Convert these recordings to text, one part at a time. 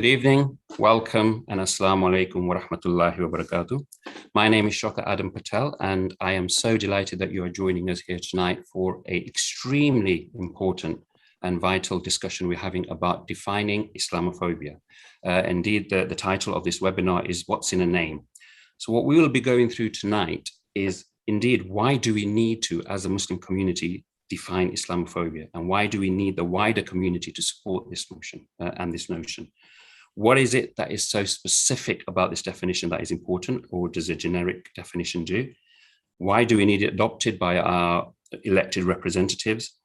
Good evening, welcome, and assalamu alaikum wa rahmatullahi wa barakatuh. My name is Shoka Adam Patel, and I am so delighted that you are joining us here tonight for an extremely important and vital discussion we're having about defining Islamophobia. Indeed, the title of this webinar is What's in a Name? So what we will be going through tonight is, indeed, why do we need to, as a Muslim community, define Islamophobia? And why do we need the wider community to support this notion and this notion? What is it that is so specific about this definition that is important, or does a generic definition do? Why do we need it adopted by our elected representatives?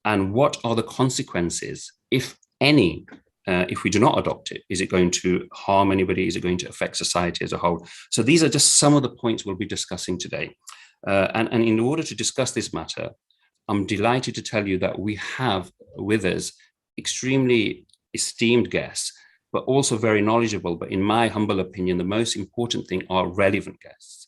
And what are the consequences, if any, if we do not adopt it? Is it going to harm anybody? Is it going to affect society as a whole? So these are just some of the points we'll be discussing today. And in order to discuss this matter, I'm delighted to tell you that we have with us extremely esteemed guests, but also very knowledgeable. But in my humble opinion, the most important thing are relevant guests,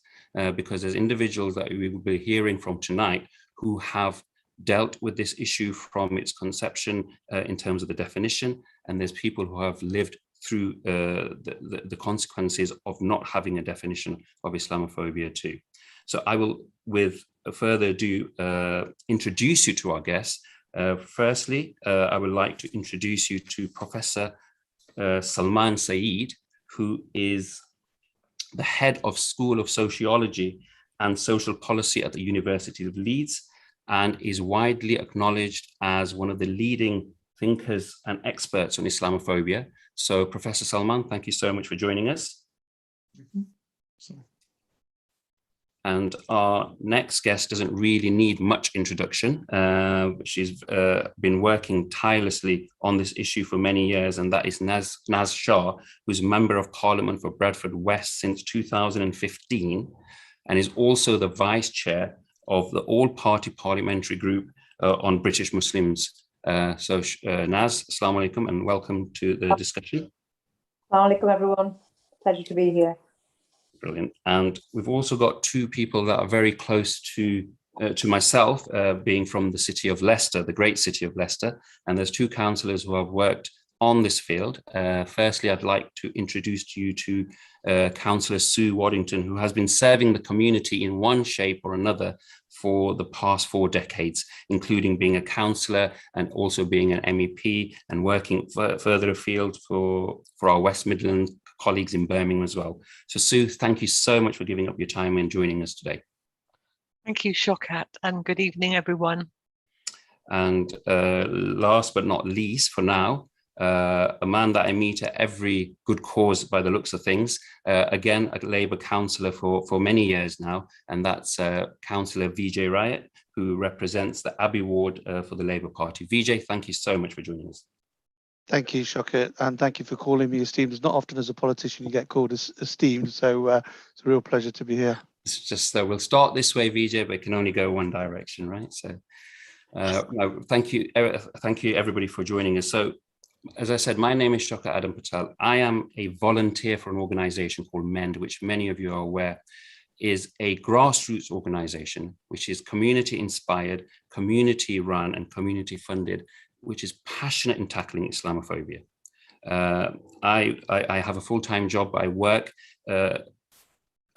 because there's individuals that we will be hearing from tonight who have dealt with this issue from its conception in terms of the definition. And there's people who have lived through the consequences of not having a definition of Islamophobia too. So I will, with further ado, introduce you to our guests. Firstly, I would like to introduce you to Professor Salman Saeed, who is the head of School of Sociology and Social Policy at the University of Leeds, and is widely acknowledged as one of the leading thinkers and experts on Islamophobia. So, Professor Salman, thank you so much for joining us. And our next guest doesn't really need much introduction. She's been working tirelessly on this issue for many years, and that is Naz Shah, who's Member of Parliament for Bradford West since 2015, and is also the Vice Chair of the All-Party Parliamentary Group on British Muslims. Naz, assalamu alaikum, and welcome to the discussion. Assalamu alaikum, everyone. Pleasure to be here. Brilliant. And we've also got two people that are very close to myself, being from the city of Leicester, the great city of Leicester. And there's two councillors who have worked on this field. Firstly, I'd like to introduce you to Councillor Sue Waddington, who has been serving the community in one shape or another for the past 4 decades, including being a councillor and also being an MEP and working further afield for our West Midlands colleagues in Birmingham as well. So Sue, thank you so much for giving up your time and joining us today. Thank you, Shokat, and good evening, everyone. And last but not least, for now, a man that I meet at every good cause by the looks of things, again, a Labour councillor for many years now, and that's Councillor Vijay Riot, who represents the Abbey Ward for the Labour Party. Vijay, thank you so much for joining us. Thank you, Shokat, and thank you for calling me esteemed. It's not often as a politician you get called esteemed, so it's a real pleasure to be here. It's just we'll start this way, Vijay, but it can only go one direction, right? So no, thank you everybody for joining us. So as I said, my name is Shoka Adam Patel. I am a volunteer for an organization called MEND, which many of you are aware is a grassroots organization, which is community inspired, community run and community funded, which is passionate in tackling Islamophobia. I have a full-time job. I work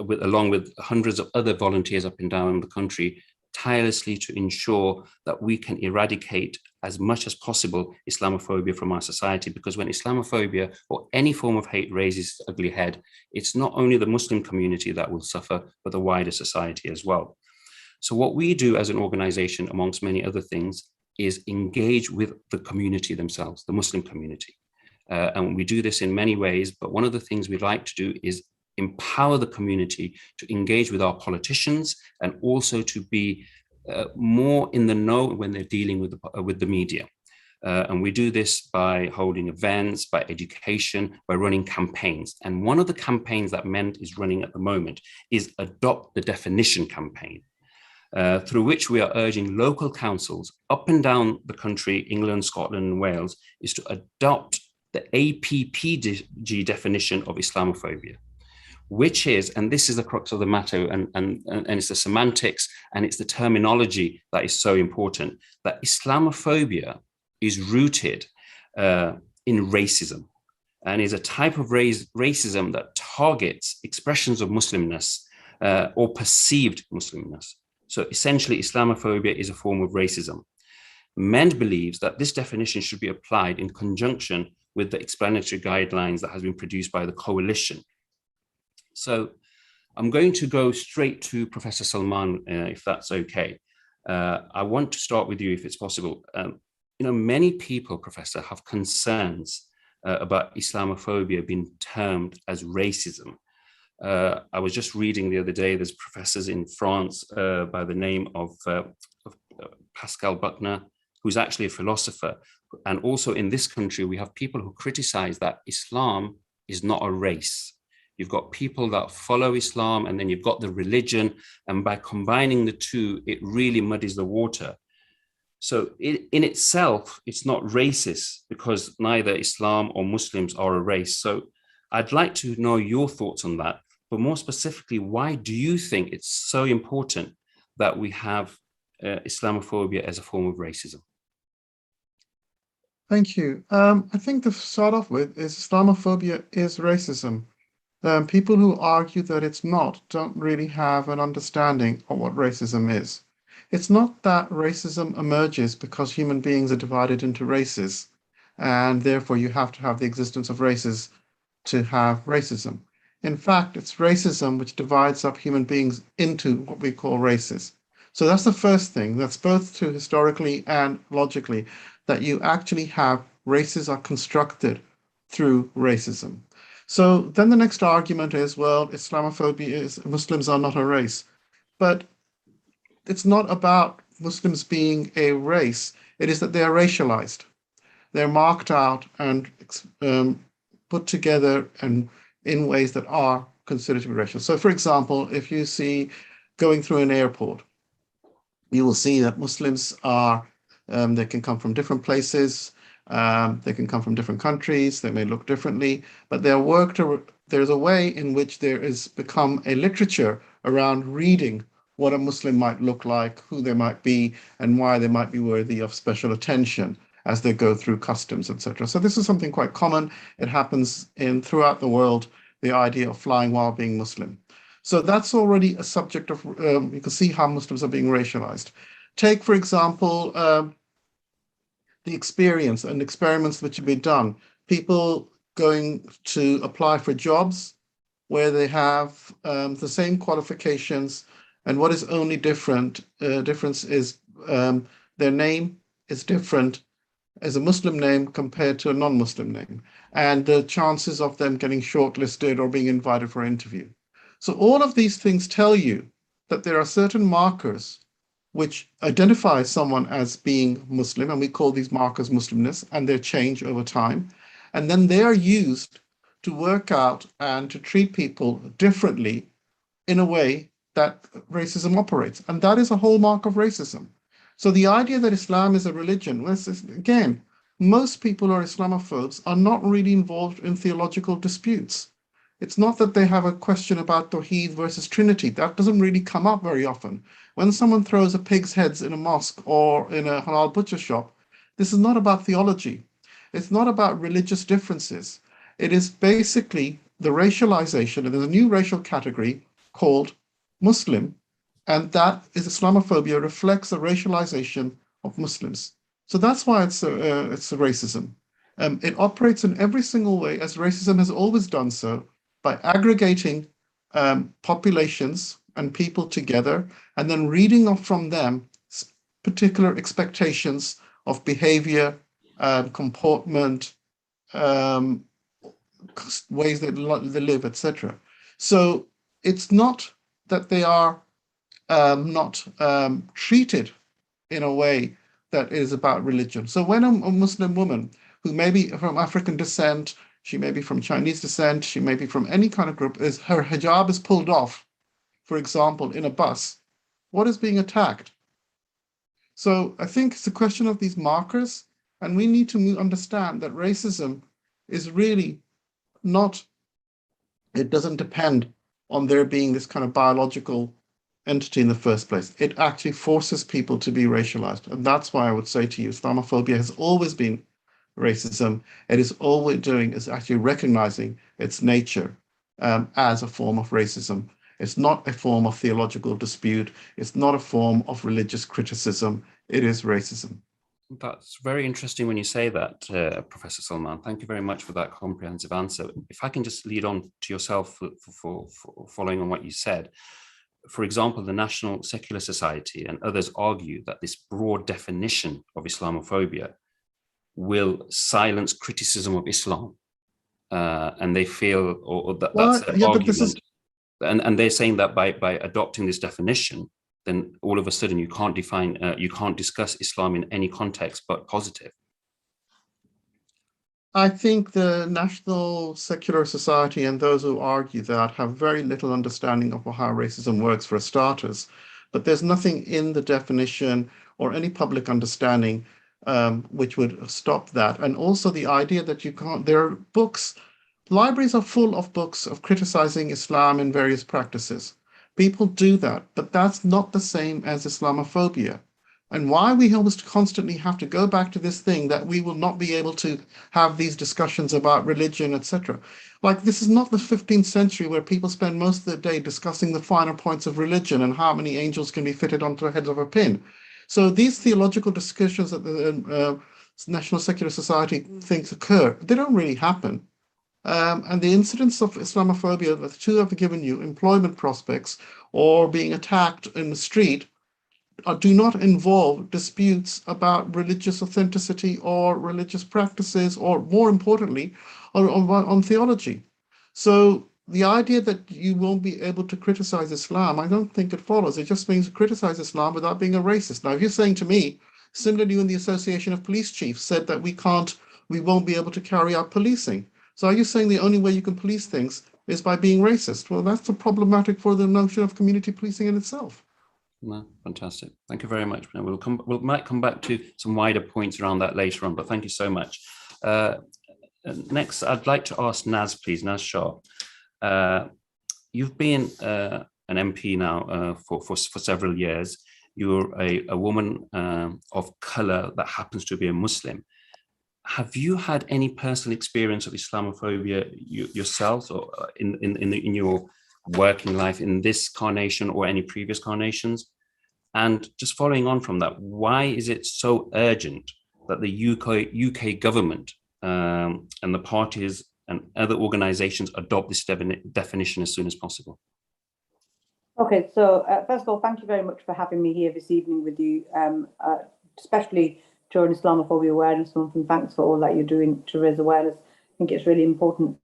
along with hundreds of other volunteers up and down the country, tirelessly to ensure that we can eradicate as much as possible Islamophobia from our society. Because when Islamophobia or any form of hate raises its ugly head, it's not only the Muslim community that will suffer, but the wider society as well. So what we do as an organization, amongst many other things, is engage with the community themselves, the Muslim community. And we do this in many ways, but one of the things we like to do is empower the community to engage with our politicians and also to be more in the know when they're dealing with the media. And we do this by holding events, by education, by running campaigns. And one of the campaigns that MEND is running at the moment is Adopt the Definition campaign. Through which we are urging local councils up and down the country, England, Scotland, and Wales, is to adopt the APPG definition of Islamophobia, which is, and this is the crux of the matter, and it's the semantics and it's the terminology that is so important, that Islamophobia is rooted in racism. and is a type of racism that targets expressions of Muslimness or perceived Muslimness. So essentially, Islamophobia is a form of racism. MEND believes that this definition should be applied in conjunction with the explanatory guidelines that has been produced by the coalition. So I'm going to go straight to Professor Salman, if that's okay. I want to start with you, if it's possible. Many people, Professor, have concerns about Islamophobia being termed as racism. I was just reading the other day, there's professors in France by the name of Pascal Buckner, who's actually a philosopher. And also in this country, we have people who criticize that Islam is not a race. You've got people that follow Islam, and then you've got the religion. And by combining the two, it really muddies the water. So in itself, it's not racist because neither Islam or Muslims are a race. So I'd like to know your thoughts on that. But more specifically, why do you think it's so important that we have Islamophobia as a form of racism? Thank you. I think to start off with is Islamophobia is racism. People who argue that it's not don't really have an understanding of what racism is. It's not that racism emerges because human beings are divided into races, and therefore you have to have the existence of races to have racism. In fact, it's racism which divides up human beings into what we call races. So that's the first thing. That's both true historically and logically, that you actually have races are constructed through racism. So then the next argument is, well, Islamophobia is Muslims are not a race. But it's not about Muslims being a race. It is that they are racialized. They're marked out and put together and in ways that are considered to be racial. So for example, if you see going through an airport, you will see that Muslims are, they can come from different places, they can come from different countries, they may look differently, but there's a way in which there has become a literature around reading what a Muslim might look like, who they might be, and why they might be worthy of special attention as they go through customs, etc. So this is something quite common. It happens throughout the world, the idea of flying while being Muslim. So that's already a subject of, you can see how Muslims are being racialized. Take, for example, the experience and experiments which have been done. People going to apply for jobs where they have the same qualifications, and what is only difference is their name is different as a Muslim name compared to a non-Muslim name, and the chances of them getting shortlisted or being invited for an interview. So all of these things tell you that there are certain markers which identify someone as being Muslim, and we call these markers Muslimness, and they change over time. And then they are used to work out and to treat people differently in a way that racism operates. And that is a hallmark of racism. So the idea that Islam is a religion, again, most people who are Islamophobes are not really involved in theological disputes. It's not that they have a question about Tawheed versus Trinity. That doesn't really come up very often. When someone throws a pig's heads in a mosque or in a halal butcher shop, this is not about theology. It's not about religious differences. It is basically the racialization, and there's a new racial category called Muslim, and that is Islamophobia reflects the racialization of Muslims. So that's why it's a racism. It operates in every single way, as racism has always done so, by aggregating populations and people together, and then reading off from them particular expectations of behavior, comportment, ways they live, etc. So it's not that they are not treated in a way that is about religion. So when a Muslim woman who may be from African descent, she may be from Chinese descent, she may be from any kind of group, her hijab is pulled off, for example, in a bus, what is being attacked? So I think it's a question of these markers, and we need to understand that racism is really not, it doesn't depend on there being this kind of biological entity in the first place. It actually forces people to be racialized. And that's why I would say to you, Islamophobia has always been racism. It is all we're doing is actually recognizing its nature as a form of racism. It's not a form of theological dispute. It's not a form of religious criticism. It is racism. That's very interesting when you say that, Professor Salman. Thank you very much for that comprehensive answer. If I can just lead on to yourself for following on what you said. For example, the National Secular Society and others argue that this broad definition of Islamophobia will silence criticism of Islam. And they feel, or that's their argument. And they're saying that by adopting this definition, then all of a sudden you can't discuss Islam in any context but positive. I think the National Secular Society and those who argue that have very little understanding of how racism works, for starters. But there's nothing in the definition or any public understanding which would stop that. And also the idea that you can't, there are books, libraries are full of books of criticizing Islam and various practices. People do that, but that's not the same as Islamophobia. And why we almost constantly have to go back to this thing that we will not be able to have these discussions about religion, etc. Like, this is not the 15th century where people spend most of the day discussing the finer points of religion and how many angels can be fitted onto the heads of a pin. So these theological discussions that the National Secular Society thinks occur, they don't really happen. And the incidence of Islamophobia, the two I've given you, employment prospects or being attacked in the street, do not involve disputes about religious authenticity or religious practices, or more importantly, on theology. So the idea that you won't be able to criticize Islam, I don't think it follows. It just means criticize Islam without being a racist. Now, if you're saying to me, similarly when the Association of Police Chiefs said that we won't be able to carry out policing. So are you saying the only way you can police things is by being racist? Well, that's problematic for the notion of community policing in itself. No, fantastic. Thank you very much. We might come back to some wider points around that later on, but thank you so much. Next, I'd like to ask Naz, please, Naz Shah. You've been an MP now for several years. You're a woman of color that happens to be a Muslim. Have you had any personal experience of Islamophobia yourself, or in your working life in this carnation or any previous carnations? And just following on from that, why is it so urgent that the UK government and the parties and other organizations adopt this definition as soon as possible? Okay, so first of all, thank you very much for having me here this evening with you, especially during Islamophobia Awareness Month, and thanks for all that you're doing to raise awareness. I think it's really important.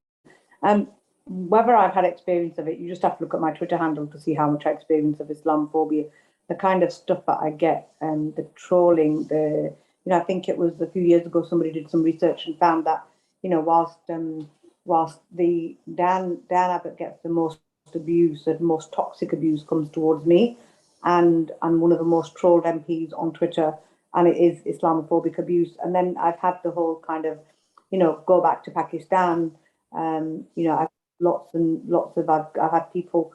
Whether I've had experience of it, you just have to look at my Twitter handle to see how much I experience of Islamophobia, the kind of stuff that I get, and the trolling, I think it was a few years ago, somebody did some research and found that, whilst the Dan Abbott gets the most abuse, the most toxic abuse comes towards me, and I'm one of the most trolled MPs on Twitter, and it is Islamophobic abuse. And then I've had the whole kind of, go back to Pakistan. I've I've had people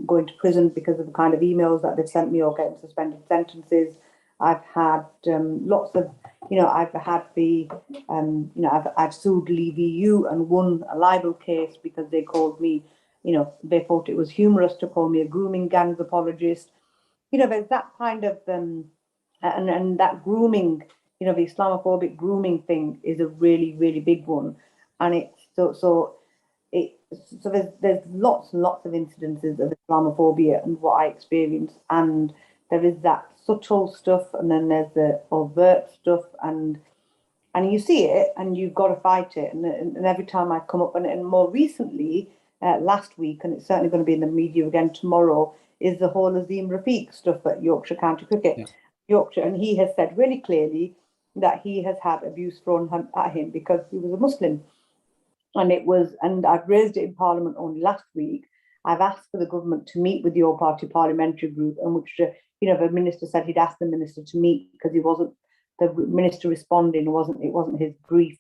going to prison because of the kind of emails that they've sent me or getting suspended sentences. I've had lots of, I've had I've sued LeVU and won a libel case because they called me, they thought it was humorous to call me a grooming gangs apologist. There's that kind of, and that grooming, the Islamophobic grooming thing is a really, really big one. And it's so there's lots and lots of incidences of Islamophobia and what I experience, and there is that subtle stuff, and then there's the overt stuff, and you see it, and you've got to fight it. And every time I come up, and more recently, last week, and it's certainly going to be in the media again tomorrow, is the whole Azim Rafiq stuff at Yorkshire County Cricket, yeah. Yorkshire, and he has said really clearly that he has had abuse thrown at him because he was a Muslim. And I've raised it in Parliament only last week. I've asked for the government to meet with the All Party Parliamentary Group, and which, the minister said he'd asked the minister to meet because the minister responding, it wasn't his brief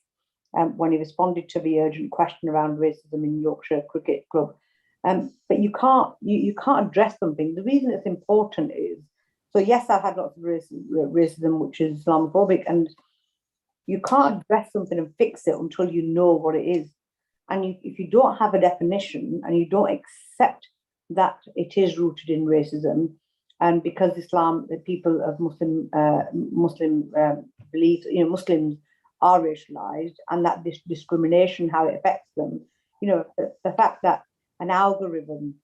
when he responded to the urgent question around racism in Yorkshire Cricket Club. But you can't address something. The reason it's important is, so yes, I've had lots of racism, which is Islamophobic, and You can't address something and fix it until you know what it is. And if you don't have a definition and you don't accept that it is rooted in racism, and because Islam, the people of Muslim beliefs, Muslims are racialized, and that this discrimination, how it affects them, the fact that an algorithm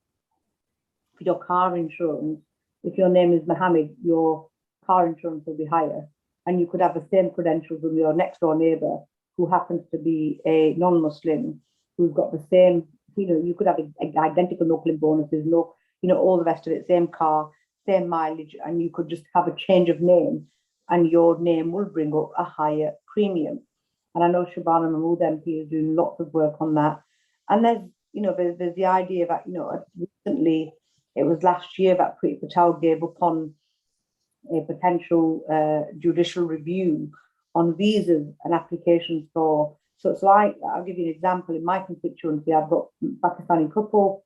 for your car insurance, if your name is Mohammed, your car insurance will be higher, and you could have the same credentials with your next door neighbor who happens to be a non-Muslim, who's got the same, you could have identical no-claim bonuses, all the rest of it, same car, same mileage, and you could just have a change of name, and your name will bring up a higher premium. And I know Shabana Mahmood MP is doing lots of work on that. And there's the idea that, recently, it was last year that Priti Patel gave up on a potential judicial review on visas and applications for. So I'll give you an example. In my constituency, I've got a Pakistani couple,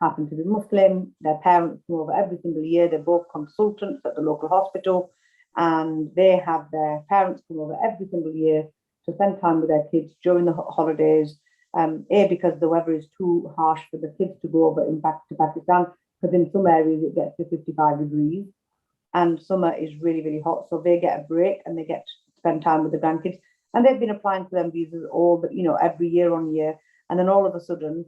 happen to be Muslim. Their parents come over every single year. They're both consultants at the local hospital, and they have their parents come over every single year to spend time with their kids during the holidays. Because the weather is too harsh for the kids to go over back to Pakistan, because in some areas it gets to 55 degrees, and summer is really, really hot. So they get a break and they get to spend time with the grandkids. And they've been applying for them visas every year on year. And then all of a sudden,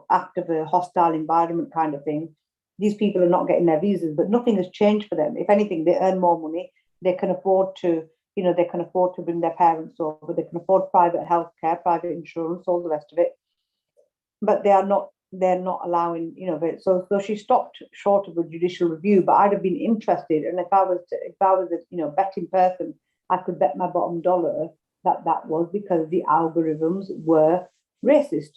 after the hostile environment kind of thing, these people are not getting their visas, but nothing has changed for them. If anything, they earn more money. They can afford to, bring their parents over. They can afford private healthcare, private insurance, all the rest of it. But they're not allowing, so she stopped short of a judicial review. But I'd have been interested, and if I was a betting person, I could bet my bottom dollar that was because the algorithms were racist.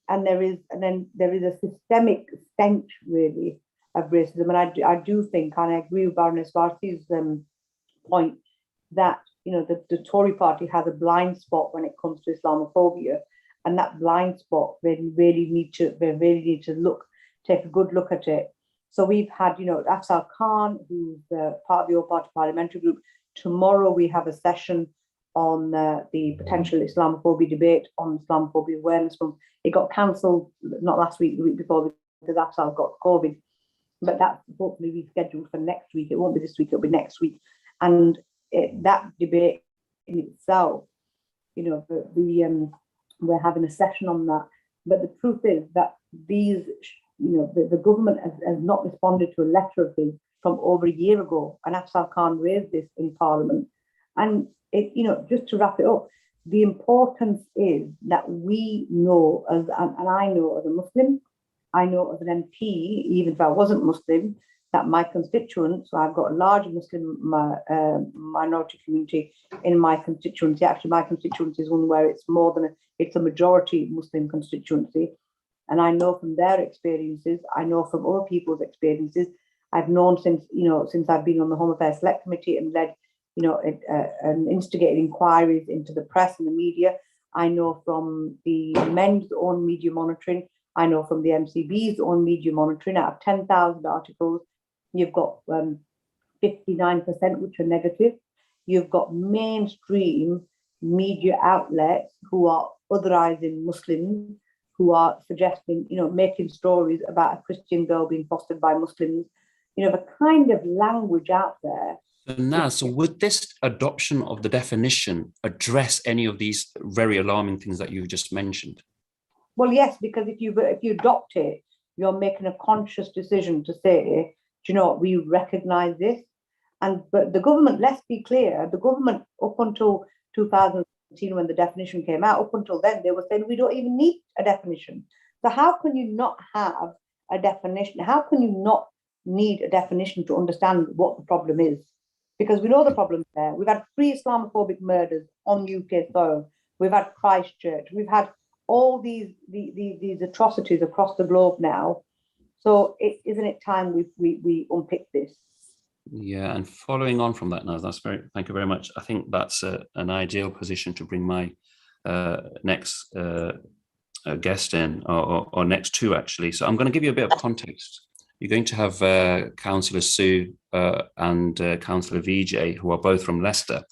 And there is a systemic stench really of racism. And I do think, and I agree with Baroness Varsi's point, that the Tory party has a blind spot when it comes to Islamophobia, and that blind spot they really need to take a good look at it. So we've had Afsal Khan, who's part of the All Party Parliamentary Group. Tomorrow we have a session on the potential Islamophobia debate on Islamophobia awareness month. It got cancelled not last week, the week before, because Afsal got COVID, but that's hopefully rescheduled for next week. It won't be this week; it'll be next week. And that debate in itself, we're having a session on that. But the truth is that these, the government has not responded to a letter of his from over a year ago, and Afsal Khan raised this in Parliament. And just to wrap it up, the importance is that we know, and I know as a Muslim, I know as an MP, even if I wasn't Muslim, that my constituents, so I've got a large Muslim minority community in my constituency. Actually, my constituency is one where it's a majority Muslim constituency. And I know from their experiences, I know from other people's experiences. I've known since I've been on the Home Affairs Select Committee and led, and instigated inquiries into the press and the media. I know from the Men's own media monitoring. I know from the MCB's own media monitoring. Out of 10,000 articles, you've got 59% which are negative. You've got mainstream media outlets who are otherizing Muslims, who are suggesting, making stories about a Christian girl being fostered by Muslims. The kind of language out there. So would this adoption of the definition address any of these very alarming things that you've just mentioned? Well, yes, because if you adopt it, you're making a conscious decision to say, do you know what, we recognize this. But the government, let's be clear, the government up until 2017, when the definition came out, up until then, they were saying we don't even need a definition. So how can you not have a definition? How can you not need a definition to understand what the problem is? Because we know the problem's there. We've had 3 Islamophobic murders on UK soil. We've had Christchurch. We've had all these atrocities across the globe now. So isn't it time we unpick this? Yeah, and following on from that, Naz, thank you very much. I think that's an ideal position to bring my next guest in, or next two actually. So I'm going to give you a bit of context. You're going to have Councillor Sue and Councillor VJ, who are both from Leicester.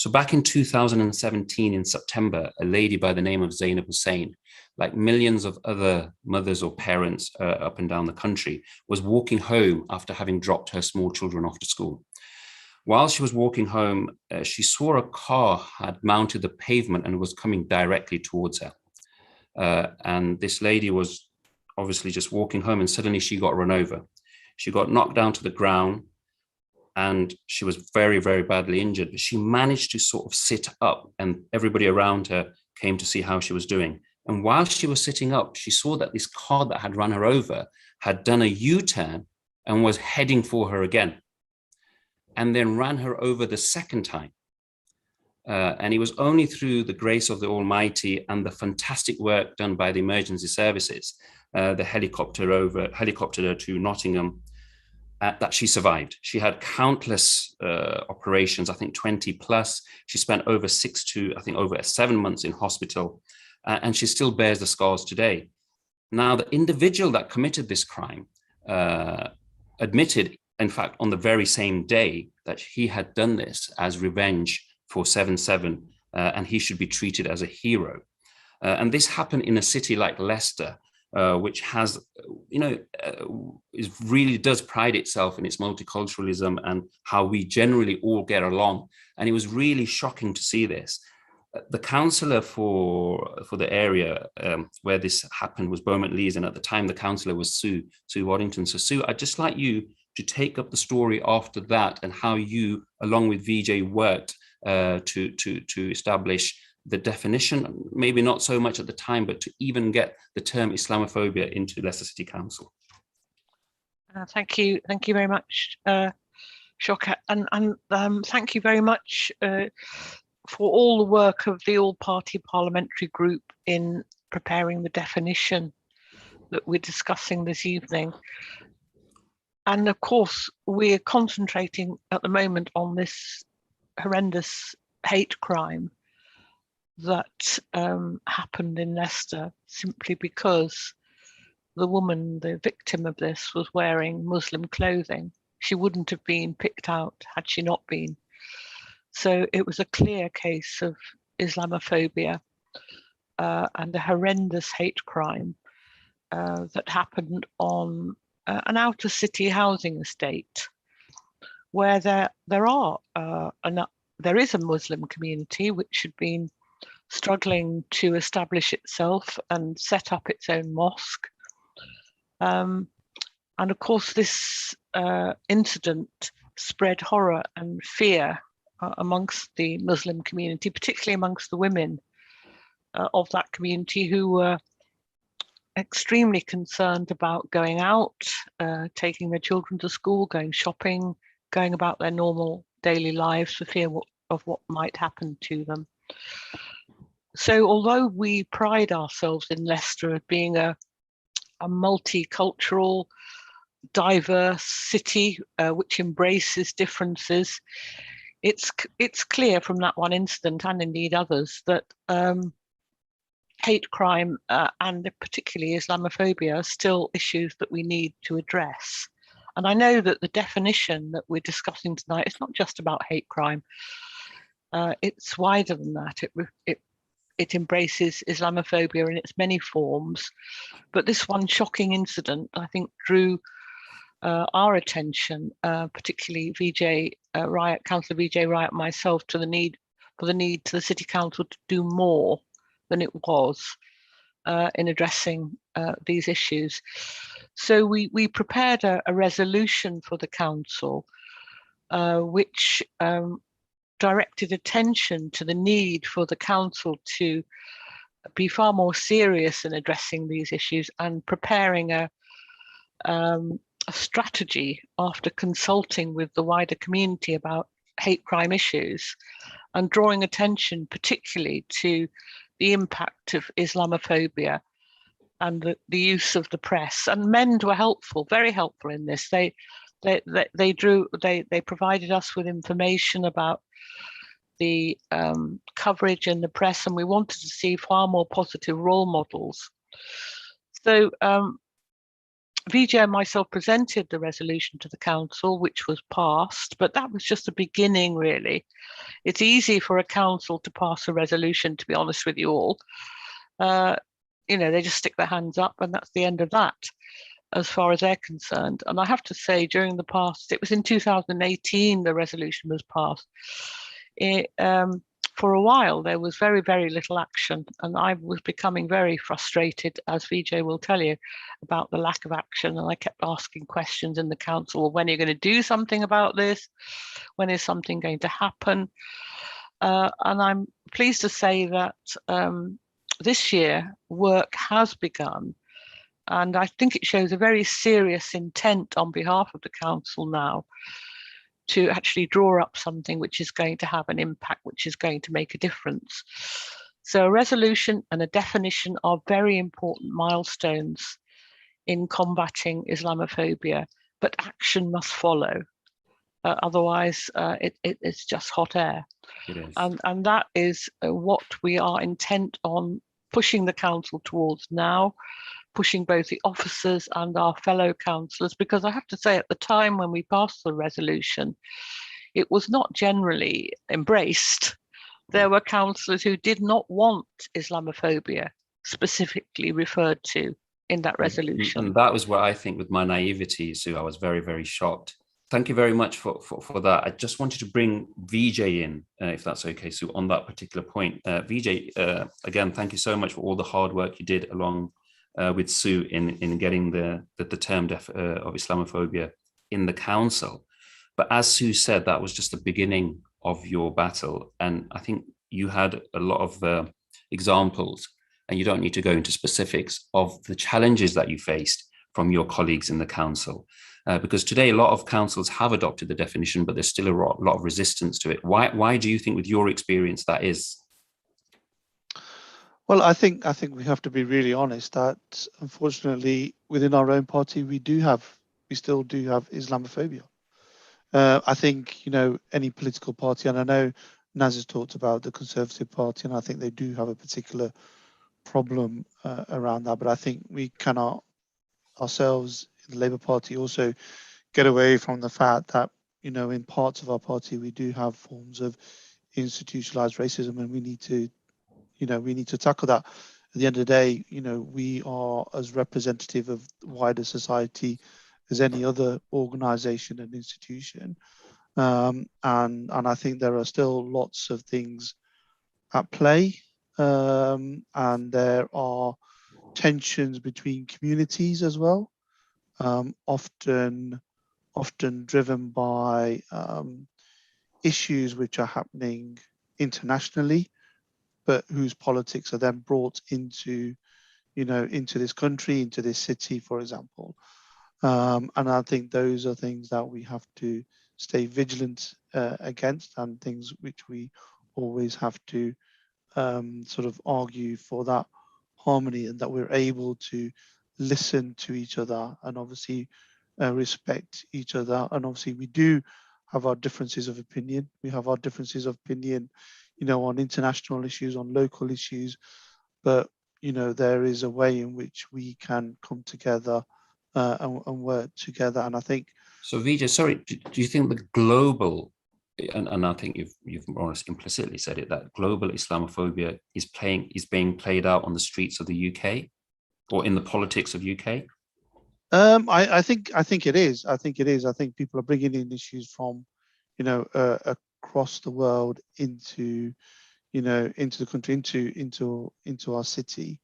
So back in 2017, in September, a lady by the name of Zainab Hussain, like millions of other mothers or parents up and down the country, was walking home after having dropped her small children off to school. While she was walking home, she saw a car had mounted the pavement and was coming directly towards her. And this lady was obviously just walking home, and suddenly she got run over. She got knocked down to the ground, and she was very, very badly injured, but she managed to sort of sit up, and everybody around her came to see how she was doing. And while she was sitting up, she saw that this car that had run her over had done a U-turn and was heading for her again, and then ran her over the second time. And it was only through the grace of the Almighty and the fantastic work done by the emergency services, the helicoptered her to Nottingham, that she survived. She had countless operations, I think 20 plus. She spent over 7 months in hospital, and she still bears the scars today. Now, the individual that committed this crime admitted, in fact, on the very same day, that he had done this as revenge for 7/7, and he should be treated as a hero. And this happened in a city like Leicester, which has, really does pride itself in its multiculturalism and how we generally all get along. And it was really shocking to see this. The councillor for the area where this happened was Beaumont Lees, and at the time the councillor was Sue Waddington. So Sue, I'd just like you to take up the story after that, and how you, along with VJ, worked to establish the definition, maybe not so much at the time, but to even get the term Islamophobia into Leicester City Council. Thank you very much, Shaukat, and thank you very much for all the work of the all-party parliamentary group in preparing the definition that we're discussing this evening. And of course, we're concentrating at the moment on this horrendous hate crime that happened in Leicester, simply because the woman, the victim of this, was wearing Muslim clothing. She wouldn't have been picked out had she not been. So it was a clear case of Islamophobia and a horrendous hate crime that happened on an outer city housing estate, where there is a Muslim community which had been struggling to establish itself and set up its own mosque. And of course, this incident spread horror and fear amongst the Muslim community, particularly amongst the women of that community, who were extremely concerned about going out, taking their children to school, going shopping, going about their normal daily lives for fear of what might happen to them. So although we pride ourselves in Leicester as being a multicultural, diverse city which embraces differences, it's clear from that one incident, and indeed others, that hate crime and particularly Islamophobia are still issues that we need to address. And I know that the definition that we're discussing tonight is not just about hate crime. It's wider than that. It embraces Islamophobia in its many forms. But this one shocking incident, I think, drew our attention, particularly VJ Riot, Councillor VJ Riot, myself, to the need for the City Council to do more than it was in addressing these issues. So we prepared a resolution for the council, which directed attention to the need for the council to be far more serious in addressing these issues and preparing a strategy after consulting with the wider community about hate crime issues, and drawing attention particularly to the impact of Islamophobia and the use of the press. And MEND were helpful, very helpful in this. They provided us with information about the coverage in the press, and we wanted to see far more positive role models. So VJ and myself presented the resolution to the council, which was passed, but that was just the beginning, really. It's easy for a council to pass a resolution, to be honest with you all. They just stick their hands up and that's the end of that, as far as they're concerned. And I have to say, during the past, it was in 2018, the resolution was passed. For a while, there was very, very little action. And I was becoming very frustrated, as VJ will tell you, about the lack of action. And I kept asking questions in the council, well, when are you going to do something about this? When is something going to happen? And I'm pleased to say that this year, work has begun. And I think it shows a very serious intent on behalf of the council now to actually draw up something which is going to have an impact, which is going to make a difference. So a resolution and a definition are very important milestones in combating Islamophobia, but action must follow. Otherwise, it's just hot air. It is. And that is what we are intent on pushing the council towards now, pushing both the officers and our fellow councillors, because I have to say, at the time when we passed the resolution, it was not generally embraced. There were councillors who did not want Islamophobia specifically referred to in that resolution. And that was where I think, with my naivety, Sue, I was very, very shocked. Thank you very much for that. I just wanted to bring VJ in, if that's okay, Sue, on that particular point. VJ, again, thank you so much for all the hard work you did along with Sue in getting the term of Islamophobia in the council. But as Sue said, that was just the beginning of your battle. And I think you had a lot of examples, and you don't need to go into specifics, of the challenges that you faced from your colleagues in the council. Because today a lot of councils have adopted the definition, but there's still a lot of resistance to it. Why do you think, with your experience, that is? Well, I think we have to be really honest that, unfortunately, within our own party, we still do have Islamophobia. I think, any political party, and I know Naz has talked about the Conservative Party, and I think they do have a particular problem around that, but I think we cannot ourselves, the Labour Party, also get away from the fact that, in parts of our party, we do have forms of institutionalized racism, and we need to tackle that. At the end of the day, we are as representative of wider society as any other organization and institution. And I think there are still lots of things at play, and there are tensions between communities as well, often driven by issues which are happening internationally, but whose politics are then brought into this country, into this city, for example. And I think those are things that we have to stay vigilant against, and things which we always have to sort of argue for that harmony, and that we're able to listen to each other and obviously respect each other. And obviously we do have our differences of opinion. We have our differences of opinion, on international issues, on local issues, but there is a way in which we can come together and work together. And I think. So Vijay, sorry, do you think the global, and I think you've more or less implicitly said it, that global Islamophobia is being played out on the streets of the UK, or in the politics of UK? I think it is. I think people are bringing in issues from, across the world into the country, into our city,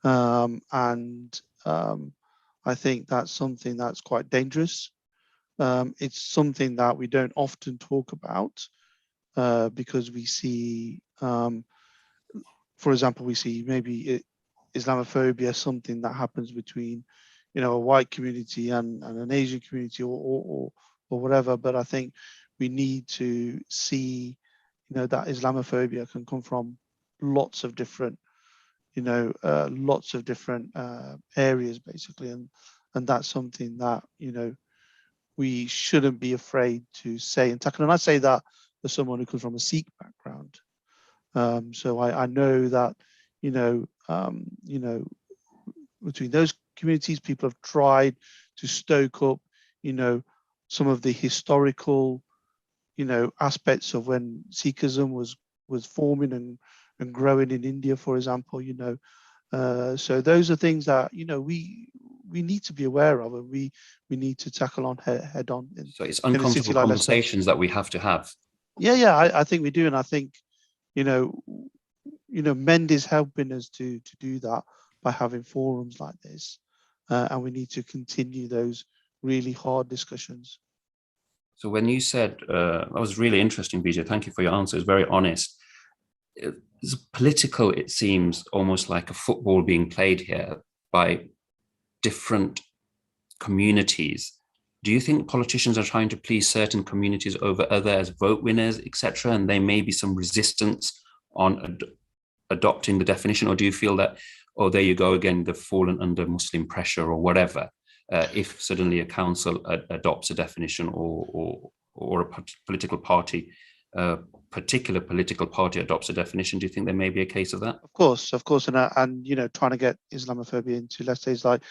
and I think that's something that's quite dangerous. It's something that we don't often talk about because we see, for example, we see maybe Islamophobia, something that happens between, a white community and an Asian community or whatever. But I think we need to see, that Islamophobia can come from lots of different, areas basically, and that's something that we shouldn't be afraid to say and tackle. And I say that as someone who comes from a Sikh background, so I know that between those communities. People have tried to stoke up, you know, some of the historical, you know, aspects of when Sikhism was forming and growing in India, for example, you know. So those are things that, you know, we need to be aware of, and we need to tackle on head on. So it's uncomfortable conversations that we have to have. Yeah, I think we do, and I think, you know, Mend is helping us to do that by having forums like this, and we need to continue those really hard discussions. So when you said, that was really interesting, Vijay, thank you for your answer, it's very honest. It's political, it seems almost like a football being played here by different communities. Do you think politicians are trying to please certain communities over others, vote winners, etc., and there may be some resistance on adopting the definition? Or do you feel that, oh, there you go again, they've fallen under Muslim pressure or whatever, if suddenly a council adopts a definition, or a political party, particular political party adopts a definition? Do you think there may be a case of that? Of course, and you know, trying to get Islamophobia into, let's say, it's like,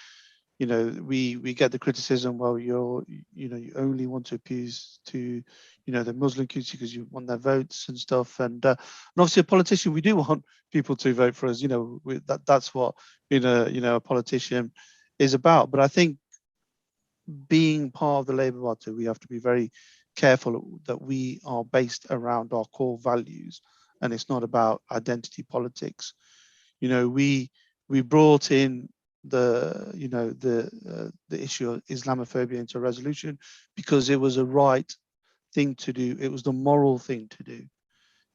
you know, we get the criticism, well, you only want to appease to, you know, the Muslim community because you want their votes and stuff, and obviously a politician, we do want people to vote for us, you know, that's what being a politician is about. But I think being part of the Labour Party, we have to be very careful that we are based around our core values, and it's not about identity politics. You know, we brought in the issue of Islamophobia into a resolution because it was a right thing to do. It was the moral thing to do.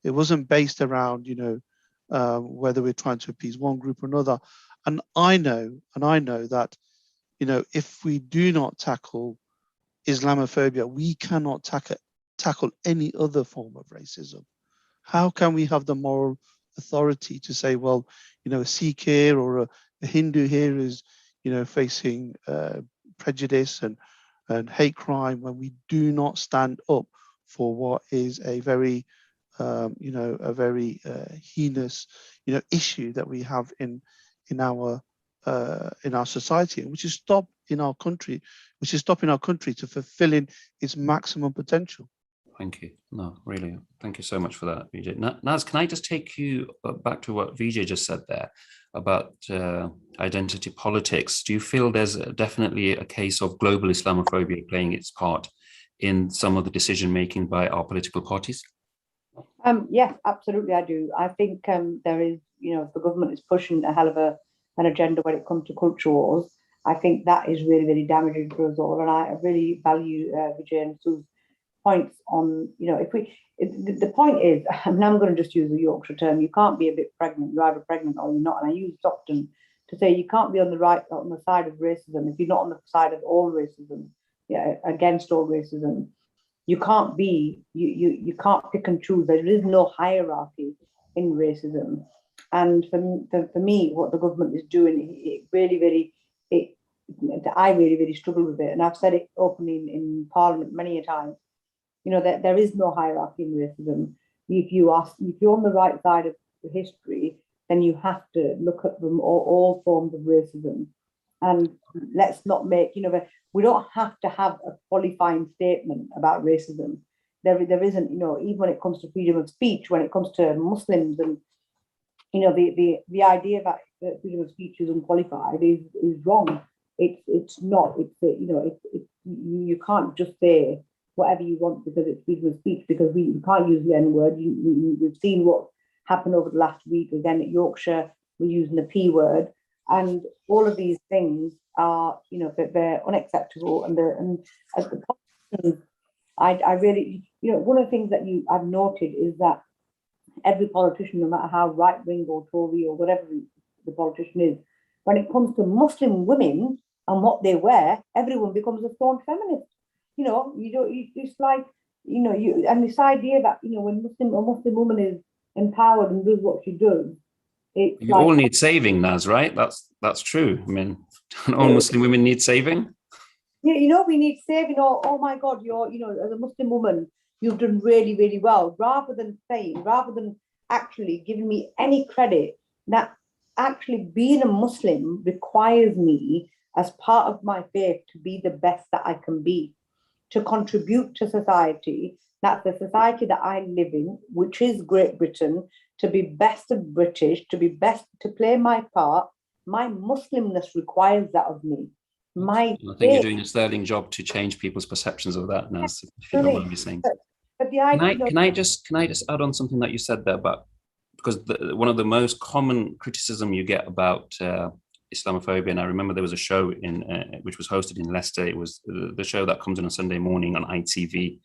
It wasn't based around, you know, whether we're trying to appease one group or another. And I know that, you know, if we do not tackle Islamophobia, we cannot tackle any other form of racism. How can we have the moral authority to say, well, you know, a Sikh here or a Hindu here is, you know, facing prejudice and hate crime, when we do not stand up for what is a very, heinous, you know, issue that we have in our society, which is stopping our country to fulfilling its maximum potential. Thank you. No, really, thank you so much for that, Vijay. Naz, can I just take you back to what Vijay just said there about identity politics? Do you feel there's definitely a case of global Islamophobia playing its part in some of the decision making by our political parties? Yes, absolutely, I do. I think there is, you know, the government is pushing a hell of an agenda when it comes to culture wars. I think that is really, really damaging for us all, and I really value Vijay and Sue's points on, you know, the point is, and I'm going to just use the Yorkshire term, you can't be a bit pregnant, you're either pregnant or you're not. And I use it often to say you can't be on the side of racism if you're not on the side of all racism, against all racism. You can't be, you can't pick and choose. There is no hierarchy in racism. And for me, what the government is doing, I really, really struggle with it. And I've said it openly in Parliament many a time. You know, that there is no hierarchy in racism. If you're on the right side of the history, then you have to look at them all forms of racism. And let's not make, you know, we don't have to have a qualifying statement about racism. There isn't, you know, even when it comes to freedom of speech, when it comes to Muslims, and, you know, the idea that freedom of speech is unqualified is wrong. It's not. You can't just say whatever you want because it's freedom of speech, because we can't use the N-word. We've seen what happened over the last week. Again, at Yorkshire, we're using the P word. And all of these things are, you know, they're unacceptable. And as the politicians, I really, you know, one of the things that I've noted is that every politician, no matter how right-wing or Tory or whatever the politician is, when it comes to Muslim women and what they wear, everyone becomes a staunch feminist. You know, it's like, you know, and this idea that, you know, when a Muslim woman is empowered and does what she does, it's you all need saving, Naz, right? That's true. I mean, all Muslim women need saving. Yeah, you know, we need saving. Oh my God, you know, as a Muslim woman, you've done really, really well. Rather than actually giving me any credit that actually being a Muslim requires me as part of my faith to be the best that I can be, to contribute to society, that's the society that I live in, which is Great Britain, to be best of British, to be best, to play my part. My Muslimness requires that of me. I think you're doing a sterling job to change people's perceptions of that, Naz, if you don't mind me saying. But the idea, can I just add on something that you said there about, because one of the most common criticism you get about Islamophobia, and I remember there was a show in which was hosted in Leicester. It was the show that comes on a Sunday morning on ITV,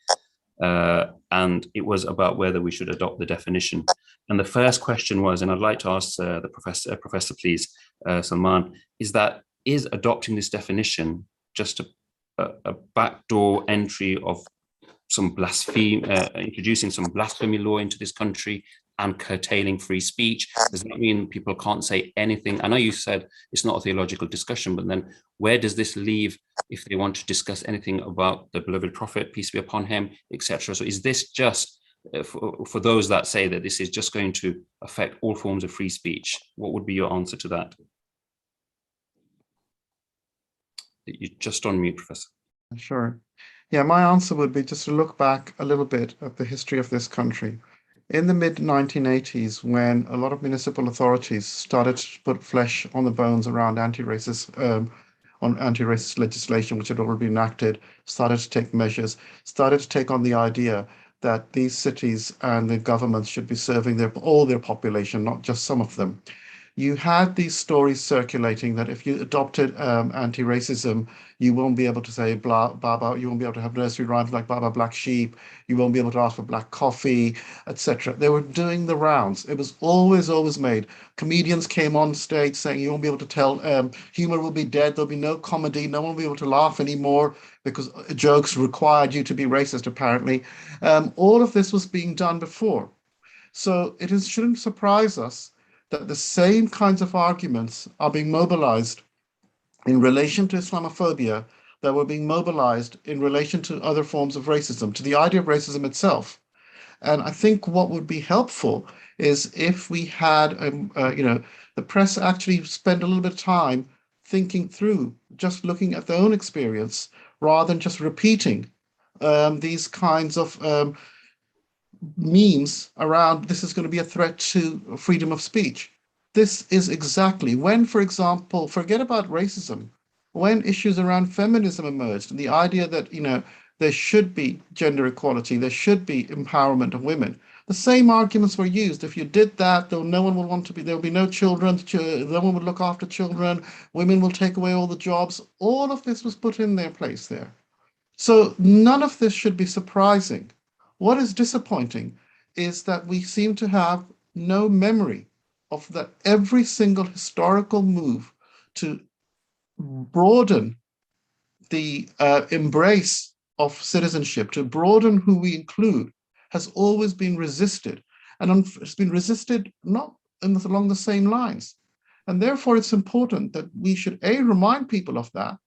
and it was about whether we should adopt the definition. And the first question was, and I'd like to ask the professor, please, Salman, is adopting this definition just a backdoor entry of some blasphemy, introducing some blasphemy law into this country and curtailing free speech? Does that mean people can't say anything? I know you said it's not a theological discussion, but then where does this leave if they want to discuss anything about the beloved prophet, peace be upon him, etc.? So is this just for those that say that this is just going to affect all forms of free speech? What would be your answer to that? You're just on mute, Professor. Sure. Yeah, my answer would be just to look back a little bit at the history of this country. In the mid-1980s, when a lot of municipal authorities started to put flesh on the bones around anti-racist legislation, which had already been enacted, started to take measures, started to take on the idea that these cities and the governments should be serving all their population, not just some of them. You had these stories circulating that if you adopted anti-racism, you won't be able to say blah, baba, you won't be able to have nursery rhymes like Baba Black Sheep, you won't be able to ask for black coffee, etc. They were doing the rounds. It was always made. Comedians came on stage saying you won't be able to tell, humor will be dead, there'll be no comedy, no one will be able to laugh anymore because jokes required you to be racist, apparently. All of this was being done before. So shouldn't surprise us that the same kinds of arguments are being mobilized in relation to Islamophobia that were being mobilized in relation to other forms of racism, to the idea of racism itself. And I think what would be helpful is if we had, the press actually spend a little bit of time thinking through, just looking at their own experience, rather than just repeating these kinds of memes around this is going to be a threat to freedom of speech. This is exactly when, for example, forget about racism, when issues around feminism emerged and the idea that, there should be gender equality, there should be empowerment of women. The same arguments were used. If you did that, though, no one would want to be, there will be no children, no one would look after children, women will take away all the jobs. All of this was put in their place there. So none of this should be surprising. What is disappointing is that we seem to have no memory of that every single historical move to broaden the embrace of citizenship, to broaden who we include, has always been resisted. And it's been resisted not along the same lines. And therefore, it's important that we should A, remind people of that,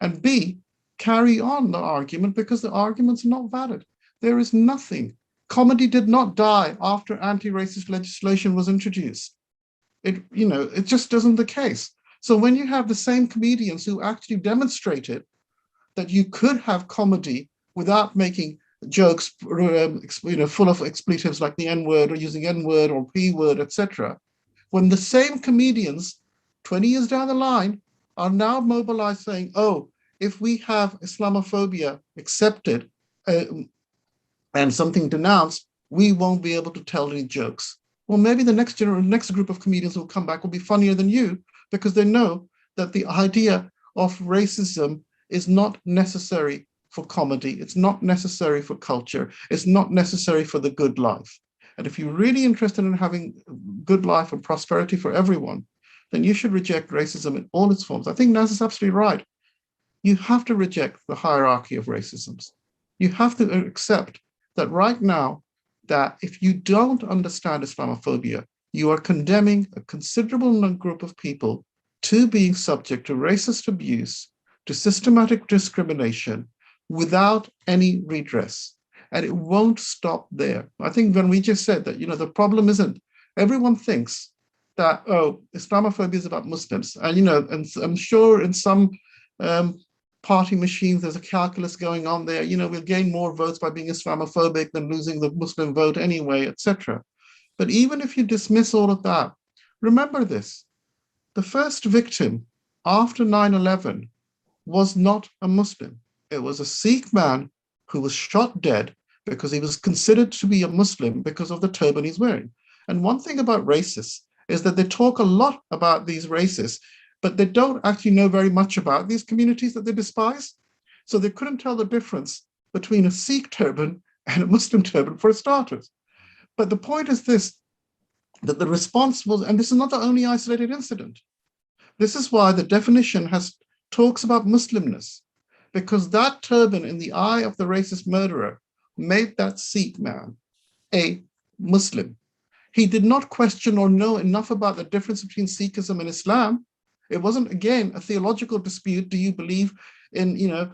and B, carry on the argument because the argument's not valid. There is nothing. Comedy did not die after anti-racist legislation was introduced. It just isn't the case. So when you have the same comedians who actually demonstrated that you could have comedy without making jokes, full of expletives like the N-word or using N-word or P-word, etc., when the same comedians 20 years down the line are now mobilized saying, oh, if we have Islamophobia accepted, and something denounced, we won't be able to tell any jokes. Well, maybe the next group of comedians who will come back will be funnier than you because they know that the idea of racism is not necessary for comedy. It's not necessary for culture. It's not necessary for the good life. And if you're really interested in having good life and prosperity for everyone, then you should reject racism in all its forms. I think Naz is absolutely right. You have to reject the hierarchy of racisms. You have to accept that right now, that if you don't understand Islamophobia, you are condemning a considerable group of people to being subject to racist abuse, to systematic discrimination without any redress. And it won't stop there. I think when we just said that, the problem isn't, everyone thinks that, oh, Islamophobia is about Muslims. And, you know, and I'm sure in some party machines, there's a calculus going on there. You know, we'll gain more votes by being Islamophobic than losing the Muslim vote anyway, etc. But even if you dismiss all of that, remember this: the first victim after 9/11 was not a Muslim. It was a Sikh man who was shot dead because he was considered to be a Muslim because of the turban he's wearing. And one thing about racists is that they talk a lot about these racists, but they don't actually know very much about these communities that they despise. So they couldn't tell the difference between a Sikh turban and a Muslim turban, for starters. But the point is this, that the response was, and this is not the only isolated incident. This is why the definition talks about Muslimness, because that turban in the eye of the racist murderer made that Sikh man a Muslim. He did not question or know enough about the difference between Sikhism and Islam. It wasn't, again, a theological dispute. Do you believe in, you know,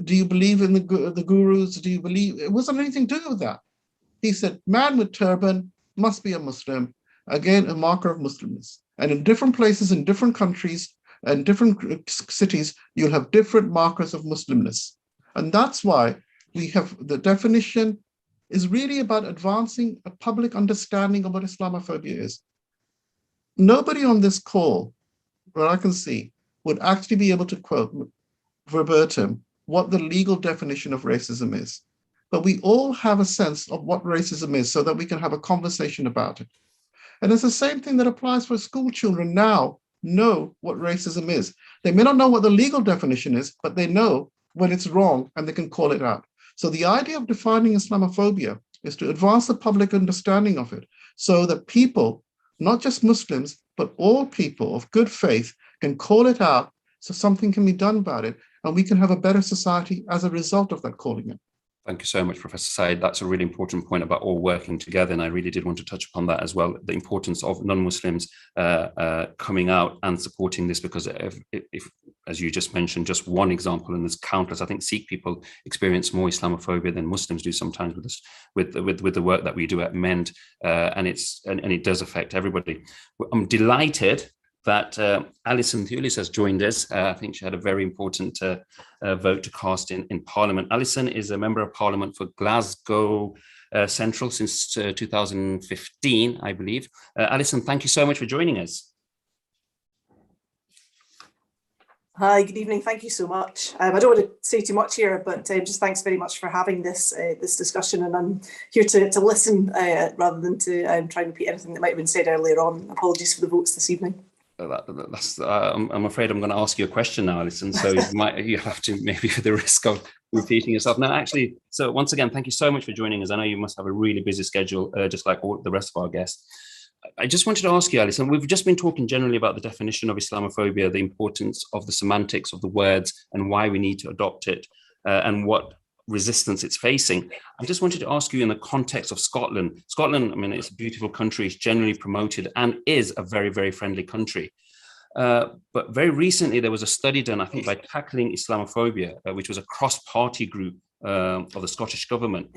do you believe in the gurus? Do you believe? It wasn't anything to do with that. He said, man with turban must be a Muslim. Again, a marker of Muslimness. And in different places, in different countries, and different cities, you'll have different markers of Muslimness. And that's why we have the definition is really about advancing a public understanding of what Islamophobia is. Nobody on this call, where I can see, would actually be able to quote verbatim what the legal definition of racism is. But we all have a sense of what racism is so that we can have a conversation about it. And it's the same thing that applies for school children now know what racism is. They may not know what the legal definition is, but they know when it's wrong and they can call it out. So the idea of defining Islamophobia is to advance the public understanding of it so that people, not just Muslims, but all people of good faith can call it out so something can be done about it and we can have a better society as a result of that calling it. Thank you so much, Professor Said. That's a really important point about all working together. And I really did want to touch upon that as well, the importance of non-Muslims coming out and supporting this, because if, as you just mentioned, just one example, and there's countless, I think Sikh people experience more Islamophobia than Muslims do sometimes with this, with the work that we do at MEND. And it does affect everybody. I'm delighted that Alison Thulis has joined us. I think she had a very important vote to cast in Parliament. Alison is a Member of Parliament for Glasgow Central since 2015, I believe. Alison, thank you so much for joining us. Hi, good evening. Thank you so much. I don't want to say too much here, but just thanks very much for having this discussion. And I'm here to listen rather than to try and repeat anything that might have been said earlier on. Apologies for the votes this evening. I'm afraid I'm going to ask you a question now, Alison. So you have to, maybe for the risk of repeating yourself. No, actually, so once again, thank you so much for joining us. I know you must have a really busy schedule, just like all the rest of our guests. I just wanted to ask you, Alison, we've just been talking generally about the definition of Islamophobia, the importance of the semantics of the words and why we need to adopt it, and what resistance it's facing. I just wanted to ask you, in the context of Scotland. Scotland, I mean, it's a beautiful country, it's generally promoted and is a very, very friendly country. But very recently, there was a study done, I think, by Tackling Islamophobia, which was a cross-party group of the Scottish government,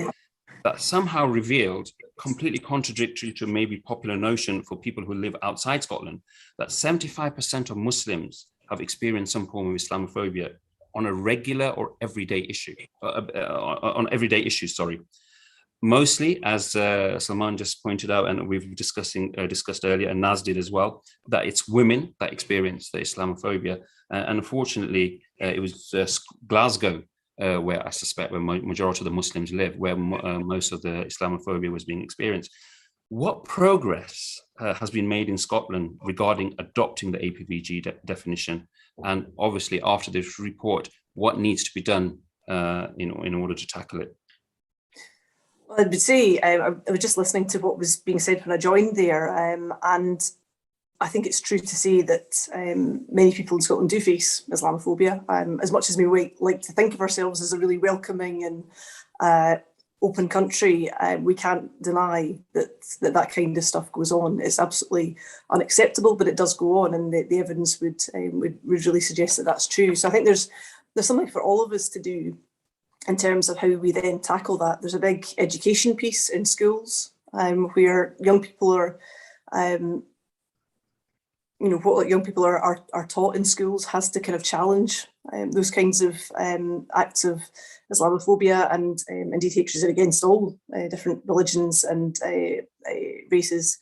that somehow revealed, completely contradictory to maybe popular notion for people who live outside Scotland, that 75% of Muslims have experienced some form of Islamophobia on a regular or everyday issue, sorry. Mostly, as Salman just pointed out, and we've discussed earlier, and Naz did as well, that it's women that experience the Islamophobia. And unfortunately, it was Glasgow, where I suspect where majority of the Muslims live, where most of the Islamophobia was being experienced. What progress has been made in Scotland regarding adopting the APVG definition? And obviously, after this report, what needs to be done in order to tackle it? Well, I would say I was just listening to what was being said when I joined there, and I think it's true to say that many people in Scotland do face Islamophobia. As much as we like to think of ourselves as a really welcoming and open country, we can't deny that kind of stuff goes on. It's absolutely unacceptable, but it does go on, and the evidence would really suggest that that's true. So I think there's something for all of us to do in terms of how we then tackle that. There's a big education piece in schools where young people are what young people are taught in schools has to kind of challenge those kinds of acts of Islamophobia and indeed hatred against all different religions and races.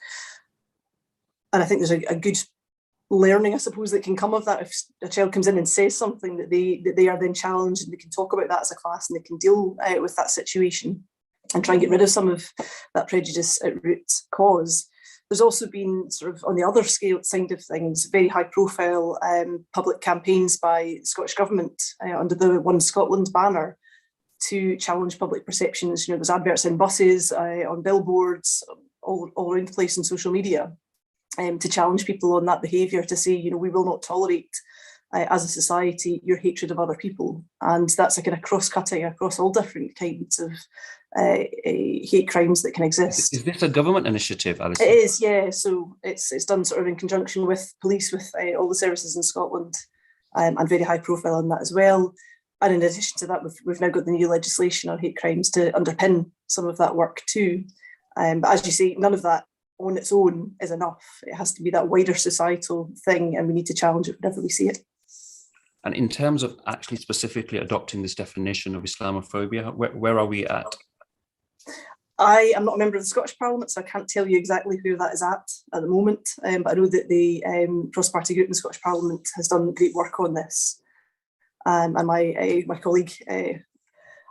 And I think there's a good learning, I suppose, that can come of that. If a child comes in and says something, that they are then challenged and they can talk about that as a class and they can deal with that situation and try and get rid of some of that prejudice at root cause. There's also been sort of on the other scale side of things, very high profile public campaigns by the Scottish Government under the One Scotland banner to challenge public perceptions. There's adverts in buses, on billboards, all around the place on social media to challenge people on that behaviour, to say, we will not tolerate as a society your hatred of other people. And that's a kind of cross-cutting across all different kinds of hate crimes that can exist. Is this a government initiative, Alison? It is, yeah. So it's done sort of in conjunction with police, with all the services in Scotland, and very high profile on that as well. And in addition to that, we've now got the new legislation on hate crimes to underpin some of that work too. But as you say, none of that on its own is enough. It has to be that wider societal thing, and we need to challenge it whenever we see it. And in terms of actually specifically adopting this definition of Islamophobia, where are we at? I am not a member of the Scottish Parliament, so I can't tell you exactly where that is at the moment. But I know that the cross-party group in the Scottish Parliament has done great work on this. And my colleague, I